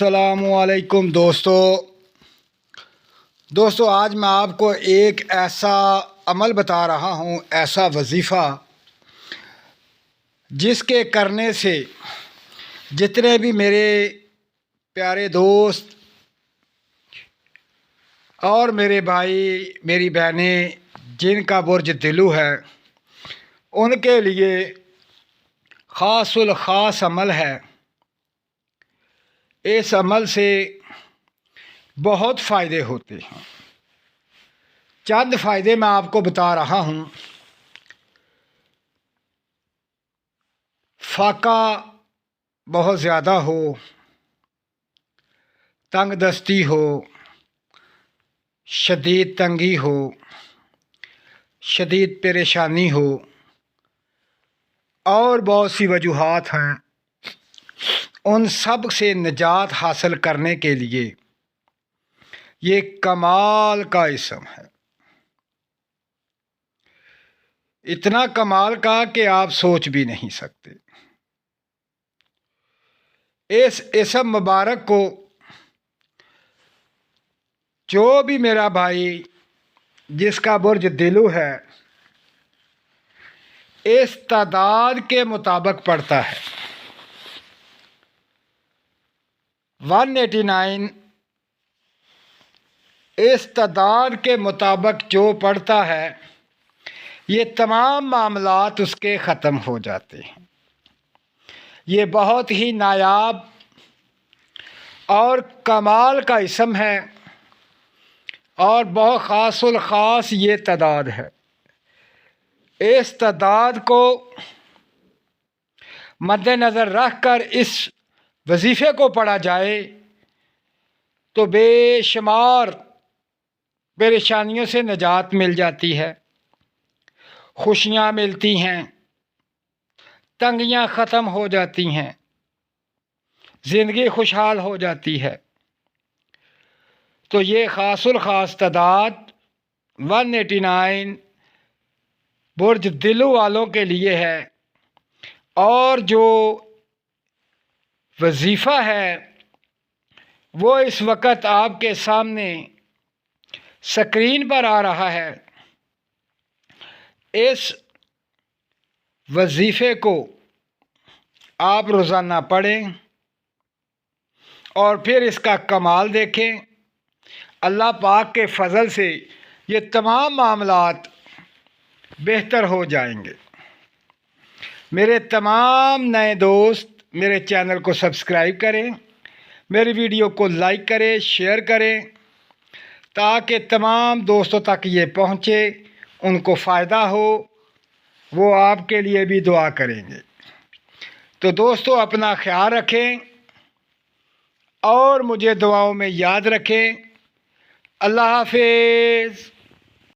السلام علیکم دوستو آج میں آپ کو ایک ایسا عمل بتا رہا ہوں، ایسا وظیفہ جس کے کرنے سے جتنے بھی میرے پیارے دوست اور میرے بھائی میری بہنیں جن کا برج دلو ہے ان کے لیے خاص الخاص عمل ہے۔ اس عمل سے بہت فائدے ہوتے ہیں۔ چند فائدے میں آپ کو بتا رہا ہوں۔ فاقہ بہت زیادہ ہو، تنگ دستی ہو، شدید تنگی ہو، شدید پریشانی ہو اور بہت سی وجوہات ہیں، ان سب سے نجات حاصل کرنے کے لیے یہ کمال کا اسم ہے۔ اتنا کمال کا کہ آپ سوچ بھی نہیں سکتے۔ اس اسم مبارک کو جو بھی میرا بھائی جس کا برج دلو ہے اس تعداد کے مطابق پڑھتا ہے، 189 اس تعداد کے مطابق جو پڑھتا ہے یہ تمام معاملات اس کے ختم ہو جاتے ہیں۔ یہ بہت ہی نایاب اور کمال کا اسم ہے اور بہت خاص الخاص یہ تعداد ہے۔ اس تعداد کو مد نظر رکھ کر اس وظیفے کو پڑھا جائے تو بے شمار پریشانیوں سے نجات مل جاتی ہے، خوشیاں ملتی ہیں، تنگیاں ختم ہو جاتی ہیں، زندگی خوشحال ہو جاتی ہے۔ تو یہ خاص الخاص تعداد 189 برج دلو والوں کے لیے ہے، اور جو وظیفہ ہے وہ اس وقت آپ کے سامنے اسکرین پر آ رہا ہے۔ اس وظیفے کو آپ روزانہ پڑھیں اور پھر اس کا کمال دیکھیں۔ اللہ پاک کے فضل سے یہ تمام معاملات بہتر ہو جائیں گے۔ میرے تمام نئے دوست میرے چینل کو سبسکرائب کریں، میری ویڈیو کو لائک کریں، شیئر کریں تاکہ تمام دوستوں تک یہ پہنچے، ان کو فائدہ ہو، وہ آپ کے لیے بھی دعا کریں گے۔ تو دوستو اپنا خیال رکھیں اور مجھے دعاؤں میں یاد رکھیں۔ اللہ حافظ۔